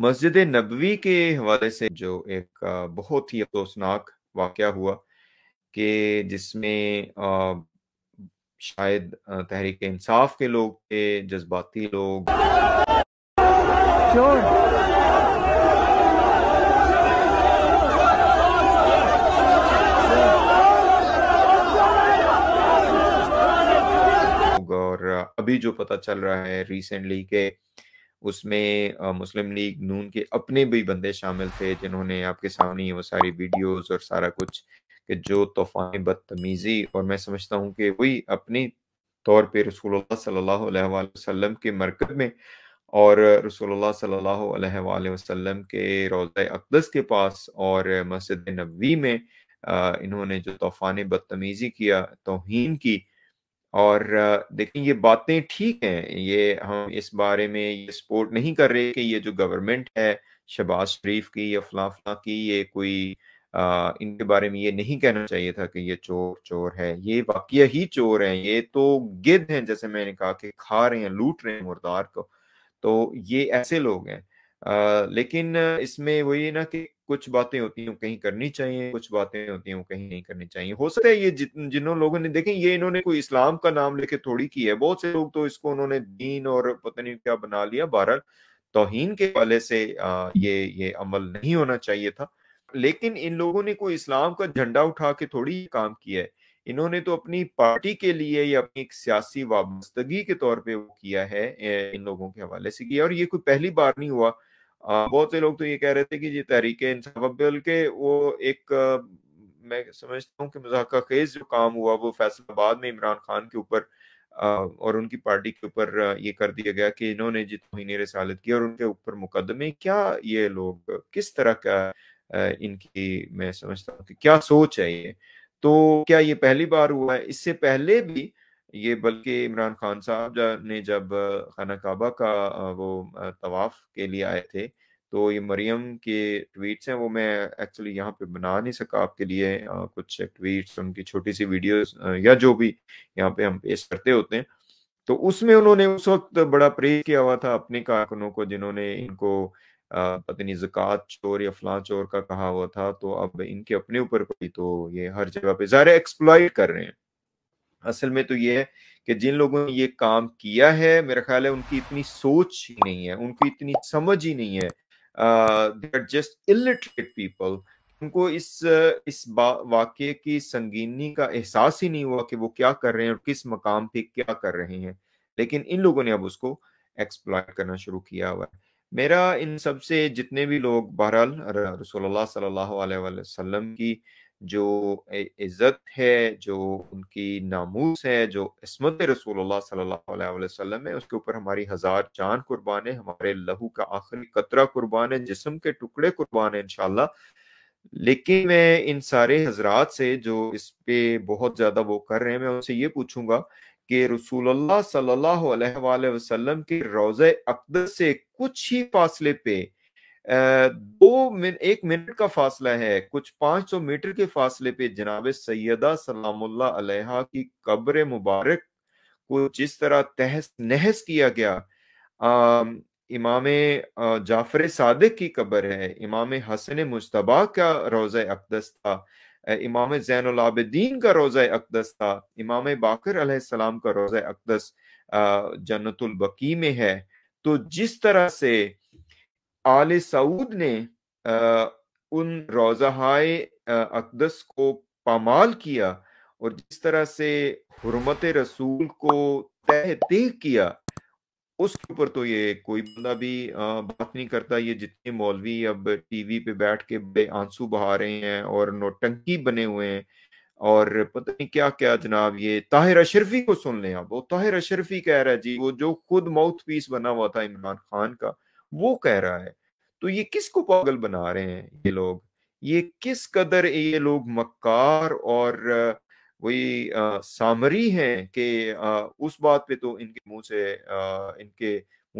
मस्जिद नबवी के हवाले से जो एक बहुत ही अफसोसनाक वाक़या हुआ कि जिसमें शायद तहरीक इंसाफ के लोग थे, जज्बाती लोग और अभी जो पता चल रहा है रिसेंटली के उसमें मुस्लिम लीग नून के अपने भी बंदे शामिल थे जिन्होंने आपके सामने वो सारी वीडियोस और सारा कुछ कि जो तूफ़ान बदतमीज़ी और मैं समझता हूँ कि वही अपनी तौर पे रसूलुल्लाह सल्लल्लाहु अलैहि वसल्लम के मरकज़ में और रसूलुल्लाह सल्लल्लाहु अलैहि वसल्लम के रोज़ा अक़दस के पास और मस्जिद नबवी में इन्होंने जो तूफ़ान बदतमीज़ी किया, तौहीन की और देखिए ये बातें ठीक हैं, ये हम इस बारे में ये सपोर्ट नहीं कर रहे कि ये जो गवर्नमेंट है, शहबाज शरीफ की या फलां-फलां की ये कोई इनके बारे में ये नहीं कहना चाहिए था कि ये चोर चोर है, ये वाक़या ही चोर हैं, ये तो गिद्ध हैं जैसे मैंने कहा कि खा रहे हैं, लूट रहे हैं मुर्दार को। तो ये ऐसे लोग हैं। लेकिन इसमें वही है ना कि कुछ बातें होती हैं वो कहीं करनी चाहिए, कुछ बातें होती हैं वो कहीं नहीं करनी चाहिए। हो सकता है ये जिन लोगों ने देखें ये इन्होंने कोई इस्लाम का नाम लेके थोड़ी की है। बहुत से लोग तो इसको उन्होंने दीन और पता नहीं क्या बना लिया। बहरहाल तौहीन के हवाले से ये अमल नहीं होना चाहिए था। लेकिन इन लोगों ने कोई इस्लाम का झंडा उठा के थोड़ी ये काम किया है। इन्होंने तो अपनी पार्टी के लिए या अपनी एक सियासी वाबस्तगी के तौर पे वो किया है, इन लोगों के हवाले से किया और ये कोई पहली बार नहीं हुआ। बहुत से लोग तो ये कह रहे थे कि ये तहरीक इंसाफ बल्कि वो एक मैं समझता हूँ कि मज़ाक़-ख़ेज़ जो काम हुआ वो फैसलाबाद में इमरान खान के ऊपर और उनकी पार्टी के ऊपर ये कर दिया गया कि इन्होंने जी तौहीन रिसालत की और उनके ऊपर मुकदमे क्या ये लोग किस तरह का इनकी मैं समझता हूँ कि क्या सोच है ये। तो क्या ये पहली बार हुआ है? इससे पहले भी ये बल्कि इमरान खान साहब ने जब खाना काबा का तवाफ के लिए आए थे, तो ये मरियम के ट्वीट्स हैं वो मैं एक्चुअली यहाँ पे बना नहीं सका आपके लिए कुछ ट्वीट्स उनकी छोटी-सी वीडियोज़ या जो भी यहाँ पे हम पेश करते होते हैं। तो उसमें उन्होंने उस वक़्त बड़ा प्रेज़ किया हुआ था अपने कारकुनों को जिन्होंने इनको पता नहीं ज़कात चोर या फलाँ चोर का कहा हुआ था, तो अब इनके अपने ऊपर पड़ी तो ये हर जगह पे ज़ाहिर है एक्सप्लॉइट कर रहे हैं। असल में तो ये है कि जिन लोगों ने ये काम किया है, मेरा ख़्याल है उनकी इतनी सोच ही नहीं है, उनको इतनी समझ ही नहीं है। They are just illiterate people. उनको इस वाक़ये की संगीनी का एहसास ही नहीं हुआ कि वो क्या कर रहे हैं और किस मकाम पे क्या कर रहे हैं। लेकिन इन लोगों ने अब उसको एक्सप्लॉइट करना शुरू किया हुआ है। मेरा इन सब से जितने भी लोग बहरहाल रसूलुल्लाह सल्लल्लाहु अलैहि वसल्लम की जो इज़्ज़त है, जो उनकी नामूस है, जो इस्मत रसूलुल्लाह सल्लल्लाहु अलैहि वसल्लम है, उसके ऊपर हमारी हज़ार जान कुर्बान है, हमारे लहू का आखिरी कतरा कुर्बान है, जिस्म के टुकड़े कुर्बान है इंशाअल्लाह। लेकिन मैं इन सारे हज़रात से जो इस पे बहुत ज़्यादा वो कर रहे हैं, मैं उनसे ये पूछूँगा कि रसूलुल्लाह सल्लल्लाहु अलैहि वसल्लम के रोज़े अक़दस से कुछ ही फ़ासले पे 1 मिनट का फासला है, कुछ 500 मीटर के फासले पे जनाब सैयदा सलामुल्लाह अलैहा की कब्र मुबारक को जिस तरह तहस-नहस किया गया, इमाम जाफ़र सादिक की कब्र है, इमाम हसन मुज्तबा का रोज़ा अक़दस था, इमाम ज़ैनुल आबिदीन का रोज़ा अक़दस था, इमाम बाक़िर अलैहिस्सलाम का रोज़ा अक़दस जन्नतुल बकी में है। तो जिस तरह से आले सऊद ने उन रोज़ाए अक़दस को पामाल किया और जिस तरह से हुर्मत रसूल को तह-तीह किया, उसके ऊपर तो ये कोई बंदा भी बात नहीं करता। ये जितने मौलवी अब टीवी पे बैठ के बड़े आंसू बहा रहे हैं और नौटंकी बने हुए हैं और पता नहीं क्या-क्या जनाब ये ताहिर अशरफी को सुन लें आप, वो ताहिर अशरफी कह रहा है जी, वो जो खुद माउथ पीस बना हुआ था इमरान खान का, वो कह रहा है। तो ये किसको पागल बना रहे हैं ये लोग? ये किस कदर ये लोग मक्कार और वही सामरी हैं कि उस बात पे तो इनके मुँह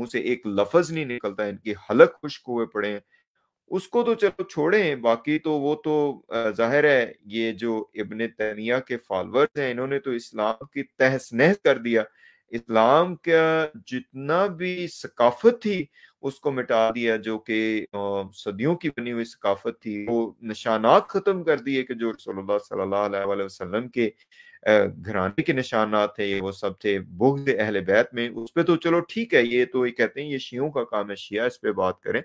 से एक लफ़्ज़ नहीं निकलता, इनके हलक खुश्क हुए पड़े हैं। उसको तो चलो छोड़ें, बाकी तो वो तो ज़ाहिर है ये जो इब्न तैमिया के फॉलोअर्स हैं, इन्होंने तो इस्लाम की तहस-नहस कर दिया। इस्लाम का जितना भी सकाफ़त थी, اس को मिटा दिया जो कि सदियों की बनी हुई सकाफत थी, वो निशानात ख़त्म कर दिए कि जो रसूलुल्लाह सल्लल्लाहु अलैहि वसल्लम के घराने के निशानात थे, वो सब थे। बुग़्ज़ अहले बैत में, उस पे तो चलो ठीक है, ये तो ये कहते हैं ये शियों का काम है, शिया इस पे बात करें।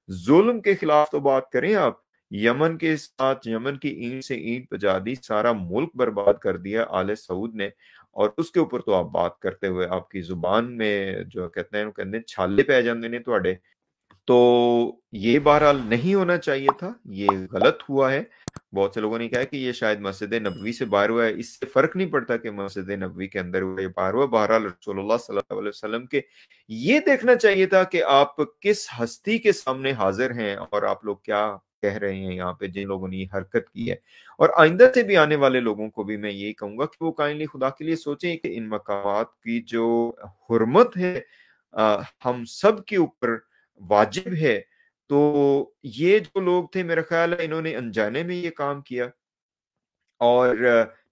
ज़ुल्म के खिलाफ तो बात करें आप। यमन के साथ यमन की ईंट से ईंट बजा दी, सारा मुल्क बर्बाद कर दिया आले सऊद ने, और उसके ऊपर तो आप बात करते हुए आपकी ज़ुबान में जो कहते हैं वो कहते हैं छाले पै जांदे ने तुहाडे। तो ये बहरहाल नहीं होना चाहिए था, ये गलत हुआ है। बहुत से लोगों ने कहा है कि ये शायद मस्जिद नबवी से बाहर हुआ है, इससे फ़र्क नहीं पड़ता कि मस्जिद नबवी के अंदर हुआ या बाहर हुआ। बहरहाल रसूलुल्लाह सल्लल्लाहु अलैहि वसल्लम के ये देखना चाहिए था कि आप किस हस्ती के सामने हाज़िर हैं और आप लोग क्या कह रहे हैं यहाँ पे, जिन लोगों ने ये हरकत की है। और आइंदा से भी आने वाले लोगों को भी मैं यही कहूँगा कि वो काइंडली खुदा के लिए सोचें कि इन मकामात की जो हुर्मत है हम सब के ऊपर वाजिब है। तो ये जो लोग थे मेरा ख़्याल है इन्होंने अनजाने में ये काम किया। और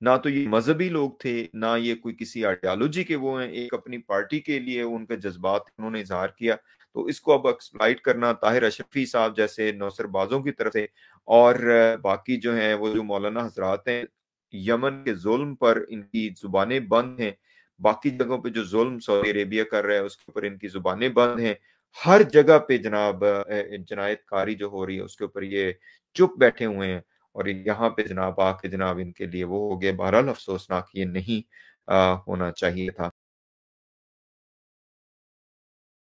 ना तो ये मज़हबी लोग थे, ना ये कोई किसी आइडियोलॉजी के वो हैं, एक अपनी पार्टी के लिए उनके जज़्बात उन्होंने इज़हार किया। तो इसको अब एक्सप्लॉइट करना ताहिर अशरफी साहब जैसे नौसरबाज़ों की तरफ से, और बाकी जो हैं वो जो मौलाना हज़रात हैं, यमन के ज़ुल्म पर इनकी ज़ुबानें बंद हैं। बाकी जगहों पे जो ज़ुल्म सऊदी अरेबिया कर रहा है उसके ऊपर इनकी ज़ुबानें बंद हैं। हर जगह पे जनाब जनायतकारी जो हो रही है उसके ऊपर ये चुप बैठे हुए हैं। और यहाँ पे जनाब आके जनाब इनके लिए वो हो गया। बहरहाल अफ़सोसनाक ये नहीं होना चाहिए था।